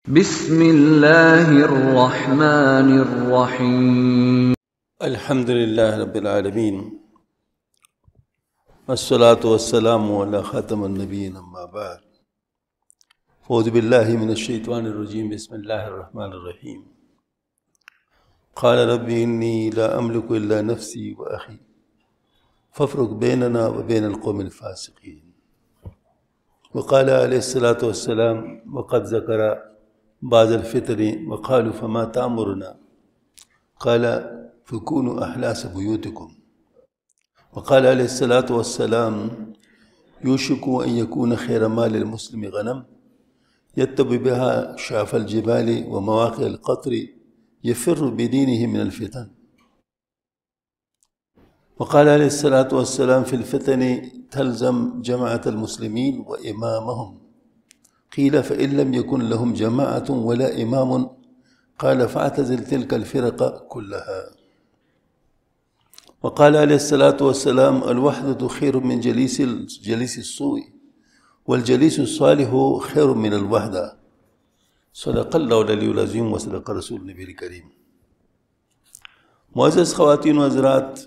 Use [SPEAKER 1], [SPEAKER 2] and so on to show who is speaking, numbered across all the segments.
[SPEAKER 1] بسم اللہ الرحمن الرحیم
[SPEAKER 2] الحمد للہ رب العالمین والصلاة والسلام علی خاتم النبیین اما بعد اعوذ باللہ من الشیطان الرجیم بسم اللہ الرحمن الرحیم قال رب انی لا املک الا نفسی واخی فافرق بیننا وبین القوم الفاسقین وقال علیہ الصلاة والسلام وقد ذکر بعض الفطر وقالوا فما تأمرنا قال فكونوا أحلاس بيوتكم وقال عليه الصلاة والسلام يوشك أن يكون خير مال المسلم غنم يتبع بها شعف الجبال ومواقع القطر يفر بدينه من الفتن وقال عليه الصلاة والسلام في الفتن تلزم جماعة المسلمين وإمامهم قيل فإن لم يكن لهم جماعة ولا إمام قال فاعتزل تلك الفرق كلها وقال عليه الصلاة والسلام الوحدة خير من جليس السوء والجليس الصالح خير من الوحدة صدق الله العلي العظيم وصدق رسول النبي الكريم. معزز خواتین و حضرات،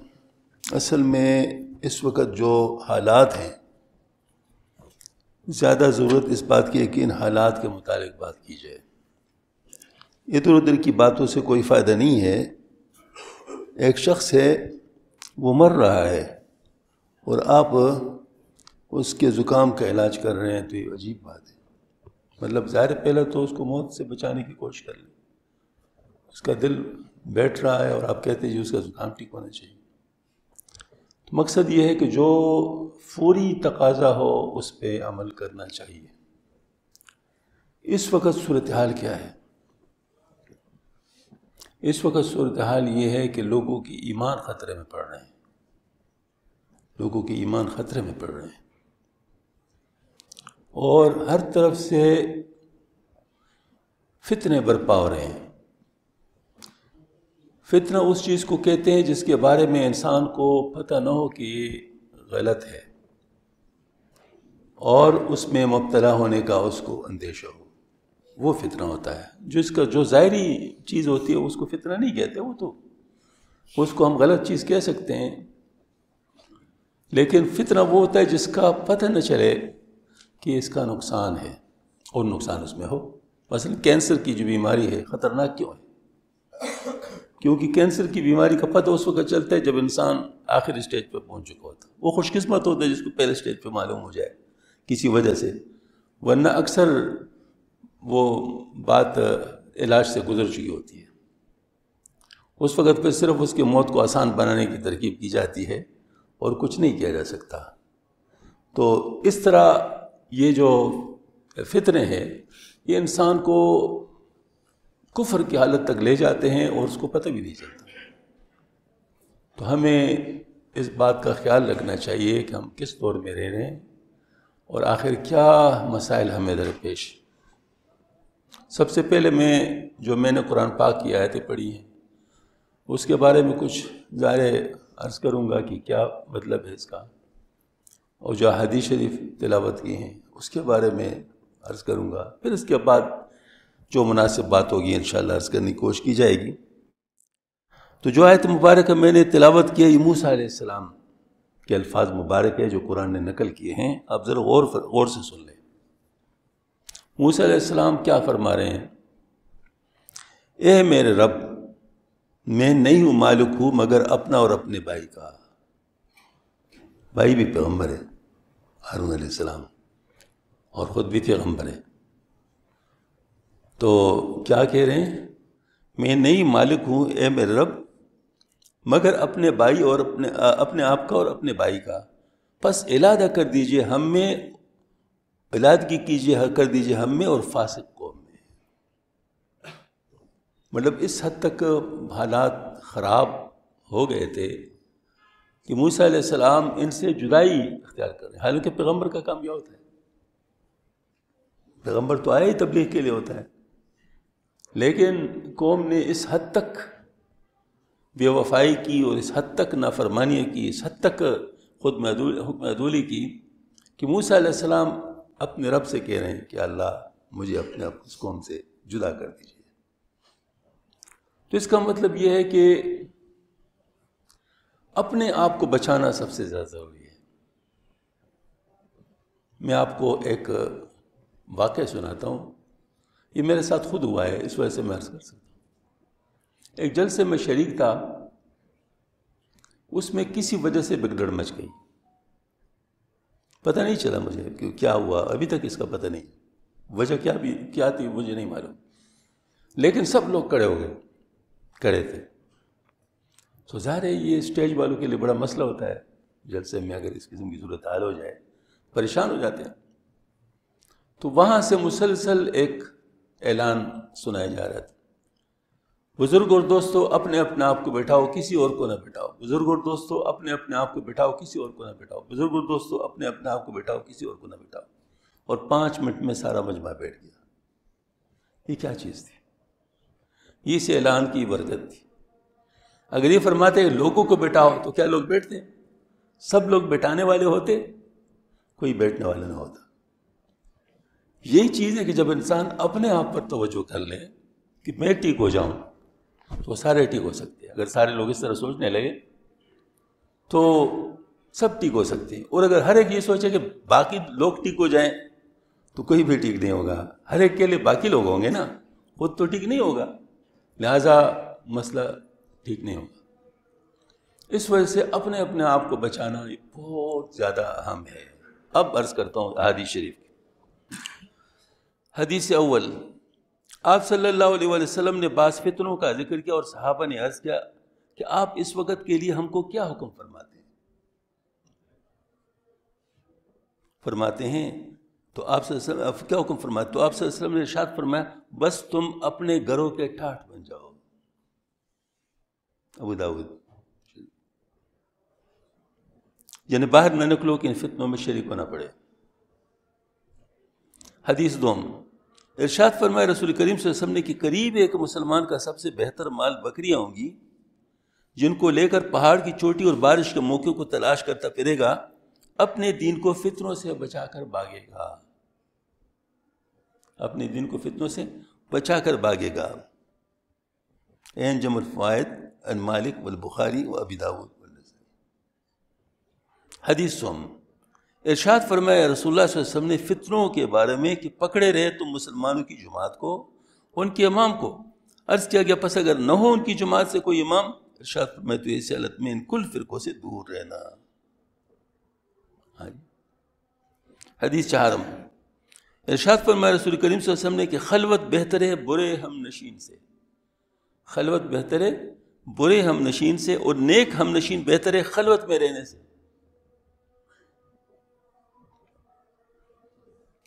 [SPEAKER 2] اصل میں اس وقت جو حالات ہیں زیادہ ضرورت اس بات کی ہے کہ ان حالات کے متعلق بات کی جائے. ادھر ادھر کی باتوں سے کوئی فائدہ نہیں ہے. ایک شخص ہے، وہ مر رہا ہے اور آپ اس کے زکام کا علاج کر رہے ہیں، تو یہ عجیب بات ہے. مطلب ظاہر پہلے تو اس کو موت سے بچانے کی کوشش کر لیں. اس کا دل بیٹھ رہا ہے اور آپ کہتے ہیں جی اس کا زکام ٹھیک ہونا چاہیے. تو مقصد یہ ہے کہ جو فوری تقاضا ہو اس پہ عمل کرنا چاہیے. اس وقت صورتحال کیا ہے؟ اس وقت صورتحال یہ ہے کہ لوگوں کی ایمان خطرے میں پڑ رہے ہیں. لوگوں کی ایمان خطرے میں پڑ رہے ہیں اور ہر طرف سے فتنے برپا ہو رہے ہیں. فتنہ اس چیز کو کہتے ہیں جس کے بارے میں انسان کو پتہ نہ ہو کہ یہ غلط ہے اور اس میں مبتلا ہونے کا اس کو اندیشہ ہو، وہ فتنہ ہوتا ہے. جو ظاہری چیز ہوتی ہے اس کو فتنہ نہیں کہتے، وہ تو اس کو ہم غلط چیز کہہ سکتے ہیں. لیکن فتنہ وہ ہوتا ہے جس کا پتہ نہ چلے کہ اس کا نقصان ہے اور نقصان اس میں ہو. مثلا کینسر کی جو بیماری ہے خطرناک کیوں ہے؟ کیونکہ کینسر کی بیماری کا پتہ اس وقت چلتا ہے جب انسان آخری اسٹیج پہ پہنچ چکا ہوتا ہے. وہ خوش قسمت ہوتا ہے جس کو پہلے اسٹیج پہ معلوم ہو جائے کسی وجہ سے، ورنہ اکثر وہ بات علاج سے گزر چکی ہوتی ہے. اس وقت پہ صرف اس کی موت کو آسان بنانے کی ترکیب کی جاتی ہے اور کچھ نہیں کیا جا سکتا. تو اس طرح یہ جو فتنے ہیں یہ انسان کو کفر کی حالت تک لے جاتے ہیں اور اس کو پتہ بھی نہیں چلتا. تو ہمیں اس بات کا خیال رکھنا چاہیے کہ ہم کس دور میں رہ رہے ہیں اور آخر کیا مسائل ہمیں درپیش. سب سے پہلے میں نے قرآن پاک کی آیتیں پڑھی ہیں اس کے بارے میں کچھ ظاہر عرض کروں گا کہ کیا مطلب ہے اس کا، اور جو حدیث شریف تلاوت کی ہیں اس کے بارے میں عرض کروں گا. پھر اس کے بعد جو مناسب بات ہوگی انشاءاللہ عرض کرنے کی کوشش کی جائے گی. تو جو آیت مبارکہ میں نے تلاوت کی ہے یہ موسیٰ علیہ السلام کے الفاظ مبارک ہے جو قرآن نے نقل کیے ہیں. آپ ذرا غور سے سن لیں. موسیٰ علیہ السلام کیا فرما رہے ہیں؟ اے میرے رب، میں نہیں ہوں مالک ہوں مگر اپنا اور اپنے بھائی کا. بھائی بھی پیغمبر ہے ہارون علیہ السلام اور خود بھی پیغمبر ہے. تو کیا کہہ رہے ہیں؟ میں نہیں مالک ہوں اے میرے رب مگر اپنے بھائی اور اپنے آپ کا اور اپنے بھائی کا. پس علادہ کر دیجئے ہم میں، علادگی کیجئے کر دیجئے ہم میں اور فاسق قوم میں. مطلب اس حد تک حالات خراب ہو گئے تھے کہ موسیٰ علیہ السلام ان سے جدائی اختیار کر رہے ہیں. حالانکہ پیغمبر کا کام یہ ہوتا ہے، پیغمبر تو آیا ہی تبلیغ کے لیے ہوتا ہے، لیکن قوم نے اس حد تک بے وفائی کی اور اس حد تک نافرمانی کی، اس حد تک خود حکم عدولی کی کہ موسیٰ علیہ السلام اپنے رب سے کہہ رہے ہیں کہ اللہ مجھے اپنے اس قوم سے جدا کر دیجیے۔ تو اس کا مطلب یہ ہے کہ اپنے آپ کو بچانا سب سے زیادہ ضروری ہے۔ میں آپ کو ایک واقعہ سناتا ہوں، یہ میرے ساتھ خود ہوا ہے، اس وجہ سے میں عرض کر سکتا ہوں۔ ایک جلسے میں شریک تھا، اس میں کسی وجہ سے بگڑ مچ گئی، پتہ نہیں چلا مجھے کہ کیا ہوا، ابھی تک اس کا پتہ نہیں، وجہ کیا تھی مجھے نہیں معلوم، لیکن سب لوگ کھڑے تھے۔ تو ظاہر ہے یہ اسٹیج والوں کے لیے بڑا مسئلہ ہوتا ہے، جلسے میں اگر اس قسم کی صورت حال ہو جائے پریشان ہو جاتے ہیں۔ تو وہاں سے مسلسل ایک اعلان سنایا جا رہا تھا، بزرگ اور دوستو اپنے اپنے آپ کو بٹھاؤ، کسی اور کو نہ بٹھاؤ، بزرگ اور دوستو اپنے اپنے آپ کو بٹھاؤ، کسی اور کو نہ بٹھاؤ، بزرگ اور دوستو اپنے اپنے آپ کو بٹھاؤ، کسی اور کو نہ بٹھاؤ۔ اور 5 منٹ میں سارا مجمع بیٹھ گیا۔ یہ کیا چیز تھی؟ یہ اس اعلان کی برکت تھی۔ اگر یہ فرماتے ہیں لوگوں کو بٹھاؤ تو کیا لوگ بیٹھتے؟ سب لوگ بٹھانے والے ہوتے، کوئی بیٹھنے والا نہ ہوتا۔ یہی چیز ہے کہ جب انسان اپنے آپ پر توجہ کر لے کہ میں ٹھیک ہو جاؤں تو سارے ٹھیک ہو سکتے ہیں۔ اگر سارے لوگ اس طرح سوچنے لگے تو سب ٹھیک ہو سکتے ہیں، اور اگر ہر ایک یہ سوچے کہ باقی لوگ ٹھیک ہو جائیں تو کوئی بھی ٹھیک نہیں ہوگا۔ ہر ایک کے لیے باقی لوگ ہوں گے نا، خود تو ٹھیک نہیں ہوگا، لہذا مسئلہ ٹھیک نہیں ہوگا۔ اس وجہ سے اپنے آپ کو بچانا بہت زیادہ اہم ہے۔ اب عرض کرتا ہوں احادیث شریف کی۔ حدیث اول، آپ صلی اللہ علیہ وسلم نے بعض فتنوں کا ذکر کیا اور صحابہ نے عرض کیا کہ آپ اس وقت کے لیے ہم کو کیا حکم فرماتے ہیں؟ تو آپ صلی اللہ علیہ وسلم کیا حکم فرماتے؟ تو آپ صلی اللہ علیہ وسلم نے ارشاد فرمایا بس تم اپنے گھروں کے ٹھاٹھ بن جاؤ۔ ابو داؤد، یعنی باہر نہ نکلو کہ ان فتنوں میں شریک ہونا پڑے۔ حدیث دوم، ارشاد فرمایا رسول کریم صلی اللہ علیہ وسلم نے کہ قریب ایک مسلمان کا سب سے بہتر مال بکریاں ہوں گی جن کو لے کر پہاڑ کی چوٹی اور بارش کے موقع کو تلاش کرتا پھرے گا، اپنے دین کو فتنوں سے بچا کر بھاگے گا، اپنے دین کو فتنوں سے بچا کر بھاگے گا۔ انجم الفوائد عن مالک والبخاری و ابی داؤد۔ حدیث سوم، ارشاد فرمایا رسول اللہ صلی اللہ علیہ وسلم نے فتنوں کے بارے میں کہ پکڑے رہے تم مسلمانوں کی جماعت کو، ان کے امام کو۔ عرض کیا گیا پس اگر نہ ہو ان کی جماعت سے کوئی امام، ارشاد فرمایا تو اس حالت میں ان کل فرقوں سے دور رہنا۔ حدیث چہارم، ارشاد فرمایا رسول کریم صلی اللہ علیہ وسلم نے کہ خلوت بہتر ہے برے ہم نشین سے، خلوت بہتر ہے برے ہم نشین سے، اور نیک ہم نشین بہتر ہے خلوت میں رہنے سے۔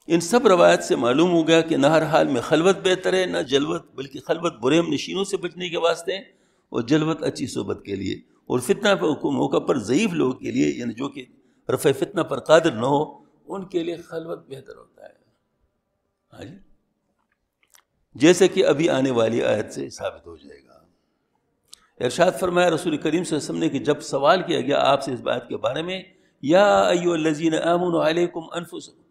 [SPEAKER 2] ان سب روایت سے معلوم ہو گیا کہ نہ ہر حال میں خلوت بہتر ہے نہ جلوت، بلکہ خلوت برے ہم نشینوں سے بچنے کے واسطے اور جلوت اچھی صحبت کے لیے، اور فتنہ موقع پر ضعیف لوگوں کے لیے، یعنی جو کہ رفع فتنہ پر قادر نہ ہو، ان کے لیے خلوت بہتر ہوتا ہے۔ ہاں جی، جیسے کہ ابھی آنے والی آیت سے ثابت ہو جائے گا۔ ارشاد فرمایا رسول کریم صلی اللہ علیہ وسلم نے کہ جب سوال کیا گیا آپ سے اس بات کے بارے میں، یا ایھا الذین آمنوا علیکم انفسکم،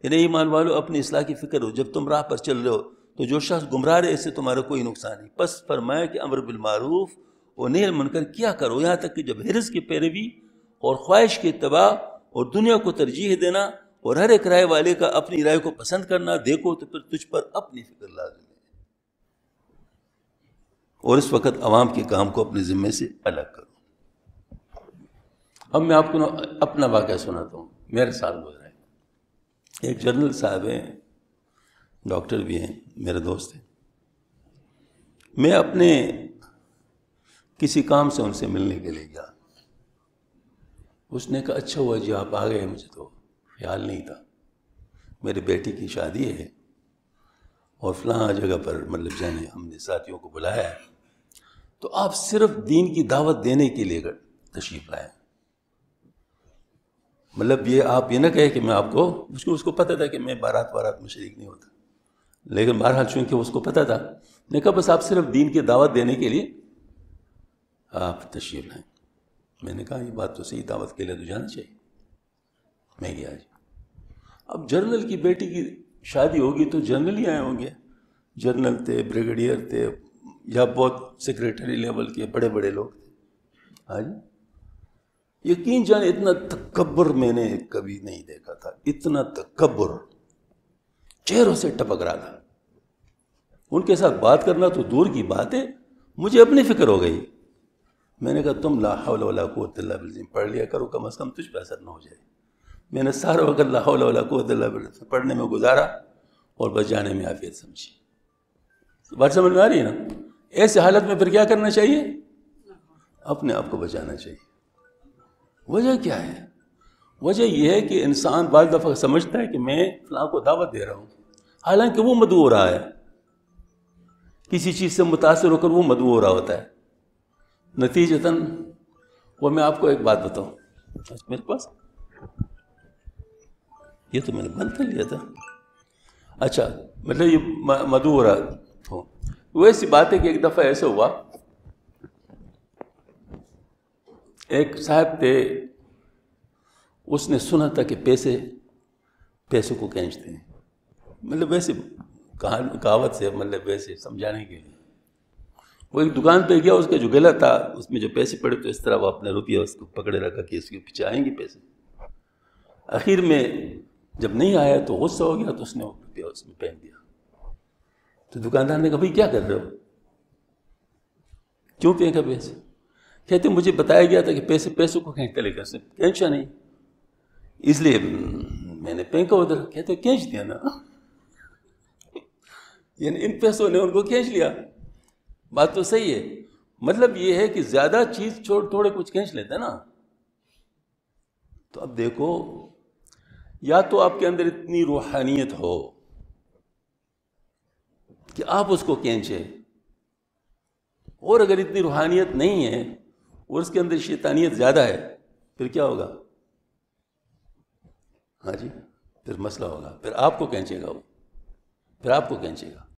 [SPEAKER 2] یعنی ایمان والو اپنی اصلاح کی فکر ہو، جب تم راہ پر چل رہے ہو تو جو شخص گمراہ رہے اس سے تمہارا کوئی نقصان نہیں۔ پس فرمایا کہ امر بالمعروف اور نہی عن المنکر کیا کرو، یہاں تک کہ جب حرص کی پیروی اور خواہش کی اتباع اور دنیا کو ترجیح دینا اور ہر ایک رائے والے کا اپنی رائے کو پسند کرنا دیکھو تو پھر تجھ پر اپنی فکر لازم ہے، اور اس وقت عوام کے کام کو اپنے ذمے سے الگ کرو۔ اب میں آپ کو اپنا واقعہ سناتا ہوں، میرے ساتھ گزرا ہے۔ ایک جنرل صاحب ہیں، ڈاکٹر بھی ہیں، میرے دوست ہیں۔ میں اپنے کسی کام سے ان سے ملنے کے لیے گیا۔ اس نے کہا اچھا ہوا جی آپ آ گئے، مجھے تو خیال نہیں تھا، میری بیٹی کی شادی ہے اور فلاں جگہ پر مطلب جانے ہم نے ساتھیوں کو بلایا ہے، تو آپ صرف دین کی دعوت دینے کے لیے تشریف لائیں۔ مطلب یہ آپ یہ نہ کہے کہ میں آپ کو، اس کو پتہ تھا کہ میں بارات میں شریک نہیں ہوتا، لیکن بہرحال چونکہ اس کو پتہ تھا، نے کہا بس آپ صرف دین کی دعوت دینے کے لیے آپ تشریف لائیں۔ میں نے کہا یہ بات تو صحیح، دعوت کے لیے تو جانا چاہیے۔ میں گیا جی۔ اب جنرل کی بیٹی کی شادی ہوگی تو جنرل ہی آئے ہوں گے، جنرل تھے، بریگیڈیئر تھے، یا بہت سیکریٹری لیول کے بڑے بڑے لوگ تھے. ہاں جی، یقین جانے اتنا تکبر میں نے کبھی نہیں دیکھا تھا. اتنا تکبر چہروں سے ٹپک رہا تھا. ان کے ساتھ بات کرنا تو دور کی بات ہے، مجھے اپنی فکر ہو گئی. میں نے کہا تم لا حول ولا قوت الا باللہ پڑھ لیا کرو، کم از کم تجھ پہ اثر نہ ہو جائے. میں نے سارا وقت لا حول ولا قوت الا باللہ پڑھنے میں گزارا اور بس جانے میں عافیت سمجھی. بات سمجھ میں آ رہی ہے نا؟ ایسے حالت میں پھر کیا کرنا چاہیے؟ اپنے آپ کو بچانا چاہیے. وجہ کیا ہے؟ وجہ یہ ہے کہ انسان بعض دفعہ سمجھتا ہے کہ میں فلاں کو دعوت دے رہا ہوں، حالانکہ وہ مدعو ہو رہا ہے. کسی چیز سے متاثر ہو کر وہ مدعو ہو رہا ہوتا ہے. نتیجتاً وہ میں آپ کو ایک بات بتاؤں، میرے پاس یہ تو میں نے بند کر لیا تھا. اچھا، مطلب یہ مدعو ہو رہا ہو. وہ ایسی بات ہے کہ ایک دفعہ ایسے ہوا، ایک صاحب تھے، اس نے سنا تھا کہ پیسوں کو کھینچتے ہیں. مطلب ویسے کہاوت سے، مطلب ویسے سمجھانے کے لیے. وہ ایک دکان پہ گیا، اس کا جو گلا تھا اس میں جو پیسے پڑے تو اس طرح وہ اپنے روپیہ اس کو پکڑے رکھا کہ اس کے پیچھے آئیں گے پیسے. آخر میں جب نہیں آیا تو غصہ ہو گیا، تو اس نے وہ روپیہ اس میں پھینک دیا. تو دکاندار نے کہا بھائی کیا کر رہے ہو، کیوں پھینکا پیسے؟ کہتے مجھے بتایا گیا تھا کہ پیسوں کو کھینچ لے کر سے کھینچا نہیں، اس لیے میں نے پھینکا ادھر. کہتے کھینچ دیا نا، یعنی ان پیسوں نے ان کو کھینچ لیا. بات تو صحیح ہے. مطلب یہ ہے کہ زیادہ چیز چھوڑ تھوڑے کچھ کھینچ لیتے ہیں نا. تو اب دیکھو، یا تو آپ کے اندر اتنی روحانیت ہو کہ آپ اس کو کھینچے، اور اگر اتنی روحانیت نہیں ہے اور اس کے اندر شیطانیت زیادہ ہے، پھر کیا ہوگا؟ ہاں جی، پھر مسئلہ ہوگا. پھر آپ کو کھینچے گا وہ، پھر آپ کو کھینچے گا.